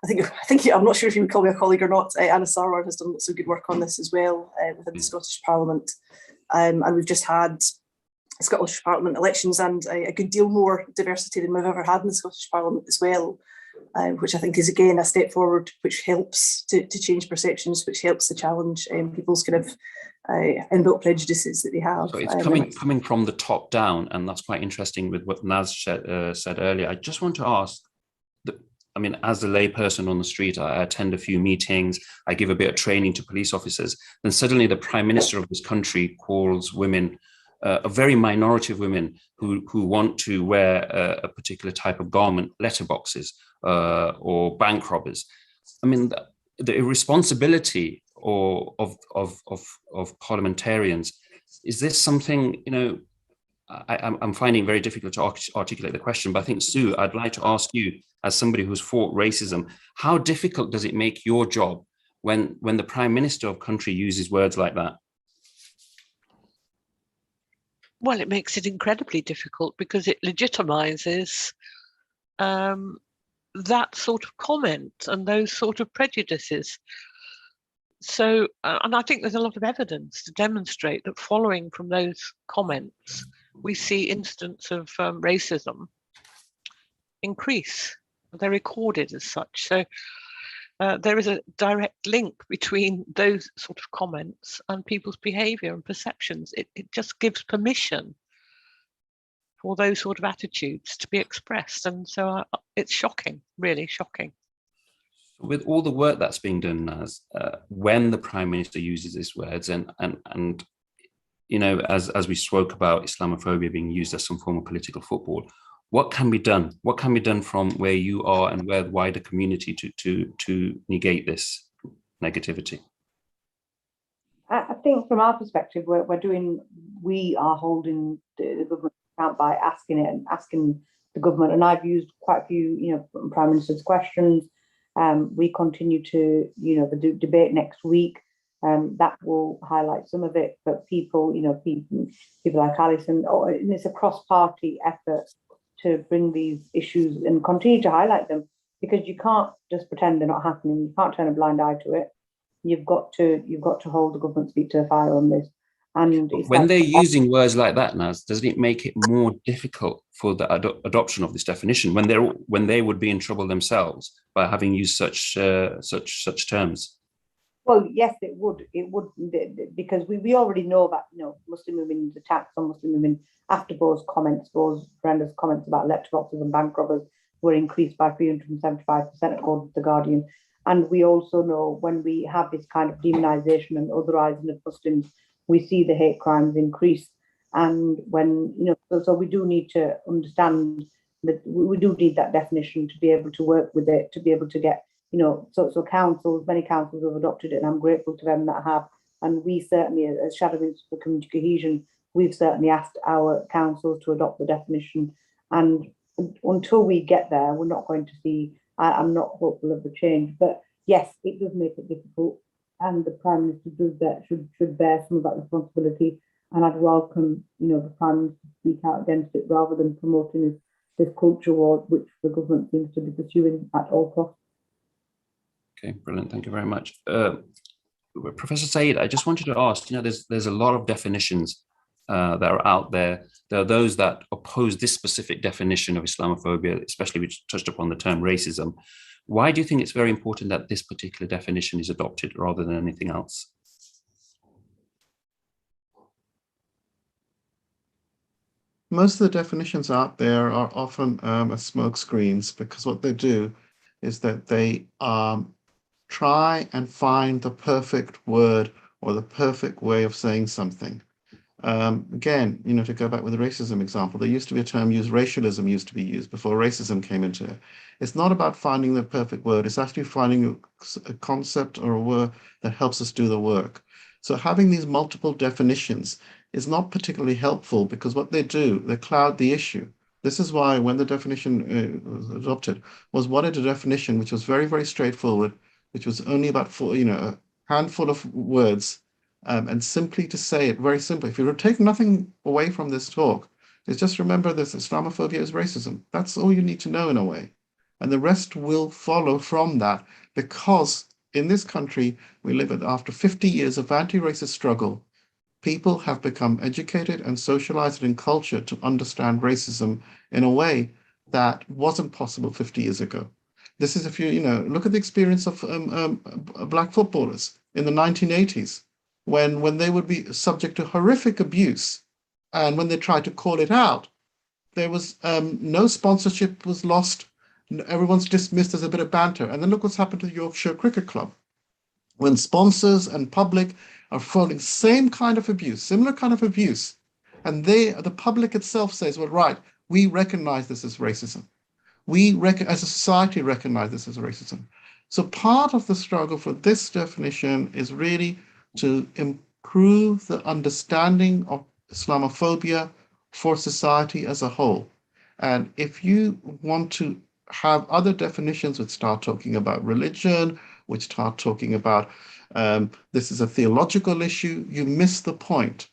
think I'm not sure if you would call me a colleague or not, Anna Sarwar has done lots of good work on this as well within the Scottish Parliament. And we've just had Scottish Parliament elections and a good deal more diversity than we've ever had in the Scottish Parliament as well, which I think is again a step forward, which helps to change perceptions, which helps to challenge people's kind of inbuilt prejudices that they have. So it's coming from the top down, and that's quite interesting with what Naz said earlier. I just want to ask, as a layperson on the street, I attend a few meetings, I give a bit of training to police officers, then suddenly the Prime Minister of this country calls women, a very minority of women who want to wear a particular type of garment, letterboxes or bank robbers. The irresponsibility of parliamentarians, is this something, I'm finding very difficult to articulate the question, but I think, Sue, I'd like to ask you, as somebody who's fought racism, how difficult does it make your job when the Prime Minister of country uses words like that? Well, it makes it incredibly difficult because it legitimizes that sort of comment and those sort of prejudices. So, and I think there's a lot of evidence to demonstrate that following from those comments, we see incidents of racism increase. They're recorded as such. So there is a direct link between those sort of comments and people's behaviour and perceptions. It just gives permission for those sort of attitudes to be expressed. And so it's shocking, really shocking. With all the work that's being done, Naz, when the Prime Minister uses these words and as we spoke about Islamophobia being used as some form of political football, what can be done? What can be done from where you are and where the wider community to negate this negativity? I think from our perspective, we are holding the government account by asking the government, and I've used quite a few, Prime Minister's questions. We continue to, the debate next week. That will highlight some of it, but people like Alison, and it's a cross-party effort to bring these issues and continue to highlight them, because you can't just pretend they're not happening. You can't turn a blind eye to it. You've got to hold the government's feet to the fire on this. And when they're using words like that, Naz, doesn't it make it more difficult for the adoption of this definition when they would be in trouble themselves by having used such terms? Well, yes, it would. It would, because we already know that Muslim women's attacks on Muslim women after Bo's horrendous comments about letterboxes and bank robbers were increased by 375%, according to The Guardian. And we also know when we have this kind of demonisation and otherising of Muslims, we see the hate crimes increase. And when, so we do need to understand that we do need that definition to be able to work with it, to be able to get, so councils, many councils have adopted it, and I'm grateful to them that have. And we certainly, as Shadow Minister for Community Cohesion, we've certainly asked our councils to adopt the definition, and until we get there, we're not going to see. I'm not hopeful of the change, but yes, it does make it difficult, and the Prime Minister should bear some of that responsibility. And I'd welcome, the Prime Minister to speak out against it rather than promoting this culture war, which the government seems to be pursuing at all costs. Okay, brilliant. Thank you very much. Professor Said, I just wanted to ask, there's a lot of definitions that are out there. There are those that oppose this specific definition of Islamophobia, especially which touched upon the term racism. Why do you think it's very important that this particular definition is adopted rather than anything else? Most of the definitions out there are often as smoke screens, because what they do is that they try and find the perfect word or the perfect way of saying something. Again, to go back with the racism example, there used to be a term used, racialism used to be used before racism came into it. It's not about finding the perfect word, it's actually finding a concept or a word that helps us do the work. So having these multiple definitions is not particularly helpful, because what they do, they cloud the issue. This is why when the definition was adopted, was wanted a definition which was very, very straightforward, which was only about a handful of words, and simply to say it very simply. If you take nothing away from this talk, is just remember this: Islamophobia is racism. That's all you need to know in a way. And the rest will follow from that, because in this country, we live after 50 years of anti-racist struggle. People have become educated and socialized in culture to understand racism in a way that wasn't possible 50 years ago. This is, if you look at the experience of Black footballers in the 1980s, when they would be subject to horrific abuse, and when they tried to call it out, there was no sponsorship was lost. Everyone's dismissed as a bit of banter. And then look what's happened to the Yorkshire Cricket Club. When sponsors and public are following same kind of abuse, similar kind of abuse, and the public itself says, well, right, we recognize this as racism. We, as a society, recognize this as racism. So part of the struggle for this definition is really to improve the understanding of Islamophobia for society as a whole. And if you want to have other definitions which start talking about religion, which start talking about this is a theological issue, you miss the point.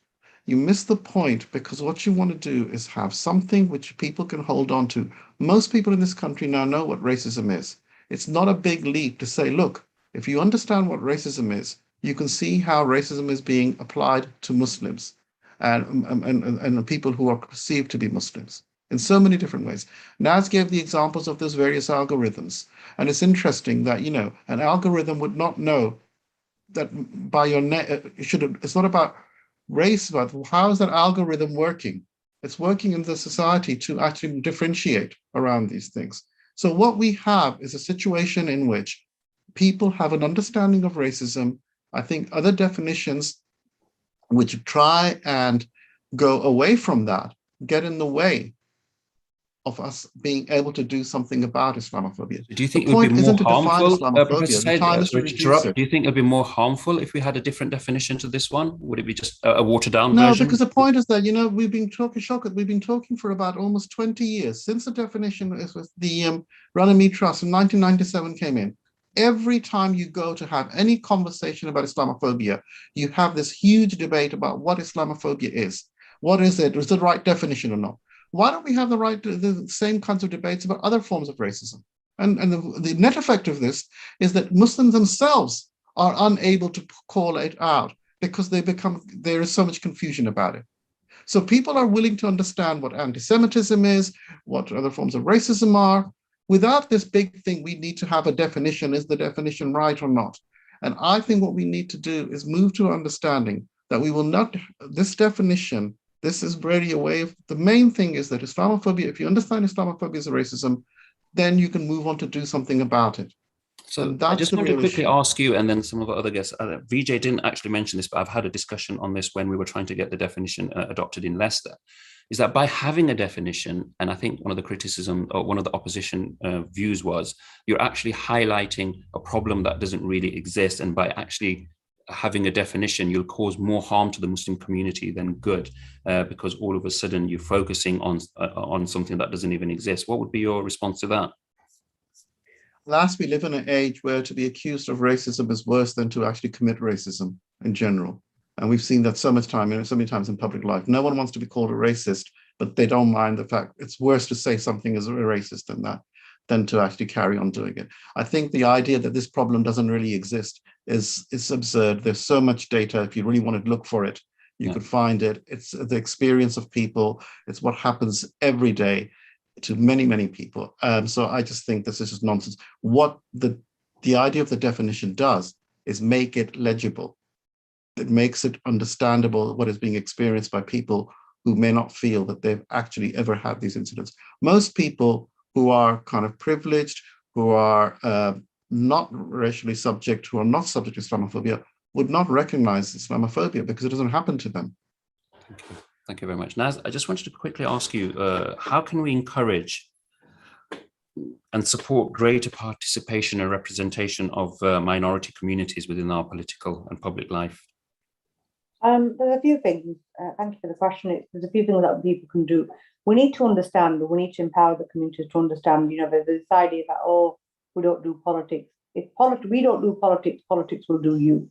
You miss the point, because what you want to do is have something which people can hold on to. Most people in this country now know what racism is. It's not a big leap to say, look, if you understand what racism is, you can see how racism is being applied to Muslims and people who are perceived to be Muslims in so many different ways. Naz gave the examples of those various algorithms. And it's interesting that, an algorithm would not know that by your it's not about race, but how is that algorithm working? It's working in the society to actually differentiate around these things. So what we have is a situation in which people have an understanding of racism. I think other definitions which try and go away from that get in the way of us being able to do something about Islamophobia. Do you think it would be more harmful, Professor Said, do you think it would be more harmful if we had a different definition to this one? Would it be just a watered down version? No, because the point is that, we've been talking for about almost 20 years, since the definition with the Runnymede Trust in 1997 came in. Every time you go to have any conversation about Islamophobia, you have this huge debate about what Islamophobia is. What is it? Is it the right definition or not? Why don't we have the same kinds of debates about other forms of racism? And the net effect of this is that Muslims themselves are unable to call it out, because there is so much confusion about it. So people are willing to understand what anti-Semitism is, what other forms of racism are. Without this big thing, we need to have a definition. Is the definition right or not? And I think what we need to do is move to understanding that we will not, this definition, this is really a way of, the main thing is that Islamophobia, if you understand Islamophobia as a racism, then you can move on to do something about it. So I just want to quickly ask you, and then some of the other guests, Vijay didn't actually mention this, but I've had a discussion on this when we were trying to get the definition adopted in Leicester, is that by having a definition, and I think one of the criticism or one of the opposition views was, you're actually highlighting a problem that doesn't really exist. And by actually having a definition, you'll cause more harm to the Muslim community than good, because all of a sudden you're focusing on something that doesn't even exist. What would be your response to that? Last, we live in an age where to be accused of racism is worse than to actually commit racism in general. And we've seen that so much time, so many times in public life. No one wants to be called a racist, but they don't mind the fact it's worse to say something is a racist than that, than to actually carry on doing it. I think the idea that this problem doesn't really exist is absurd. There's so much data. If you really want to look for it, you could find it. It's the experience of people. It's what happens every day to many, many people. So I just think this is just nonsense. What the idea of the definition does is make it legible. It makes it understandable what is being experienced by people who may not feel that they've actually ever had these incidents. Most people who are kind of privileged, who are not racially subject, who are not subject to Islamophobia, would not recognize Islamophobia because it doesn't happen to them. Thank you. Thank you very much. Naz, I just wanted to quickly ask you, how can we encourage and support greater participation and representation of minority communities within our political and public life? There's a few things. Thank you for the question. There's a few things that people can do. We need to understand, we need to empower the communities to understand, there's this idea that, oh, we don't do politics. If we don't do politics, politics will do you.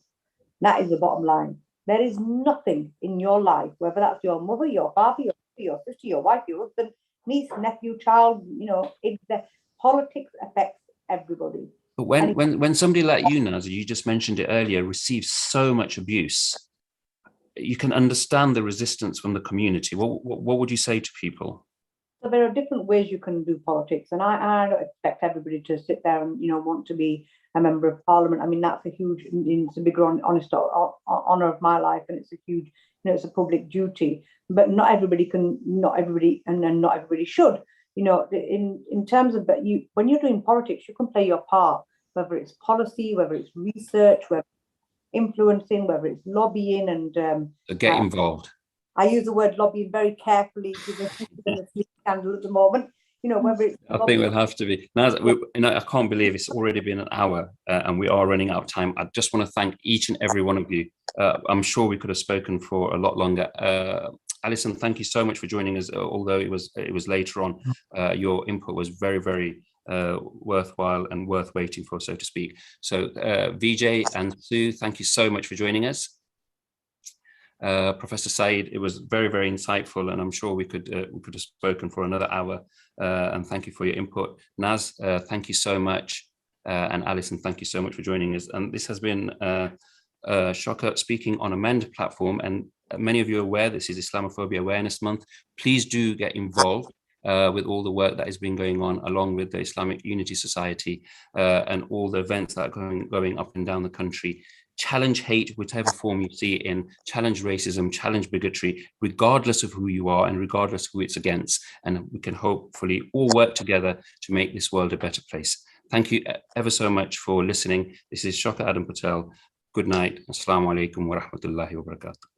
That is the bottom line. There is nothing in your life, whether that's your mother, your father, your sister, your wife, your husband, niece, nephew, child, politics affects everybody. But when somebody like you, Naz, you just mentioned it earlier, receives so much abuse, you can understand the resistance from the community. What would you say to people? So there are different ways you can do politics, and I don't expect everybody to sit there and want to be a member of parliament. I mean, that's a huge, it's a big honest honor of my life, and it's a huge, it's a public duty. But not everybody can, not everybody should. In terms of, when you're doing politics, you can play your part, whether it's policy, whether it's research, whether influencing, whether it's lobbying, and so get involved. I use the word lobbying very carefully given the sleep scandal at the moment. Whether it's I think we'll have to be. Naz, I can't believe it's already been an hour and we are running out of time. I just want to thank each and every one of you. I'm sure we could have spoken for a lot longer. Alison, thank you so much for joining us, although it was later on. Your input was very, very worthwhile and worth waiting for, so to speak. So Vijay and Sue, thank you so much for joining us. Professor Saeed, it was very, very insightful, and I'm sure we could have spoken for another hour. And thank you for your input. Naz, thank you so much. And Alison, thank you so much for joining us. And this has been Shoka speaking on a MEND platform, and many of you are aware this is Islamophobia Awareness Month. Please do get involved with all the work that has been going on, along with the Islamic Unity Society and all the events that are going up and down the country. Challenge hate, whichever form you see it in, challenge racism, challenge bigotry, regardless of who you are and regardless of who it's against. And we can hopefully all work together to make this world a better place. Thank you ever so much for listening. This is Shoka Adam Patel. Good night. Assalamu alaikum wa rahmatullahi wa barakatuh.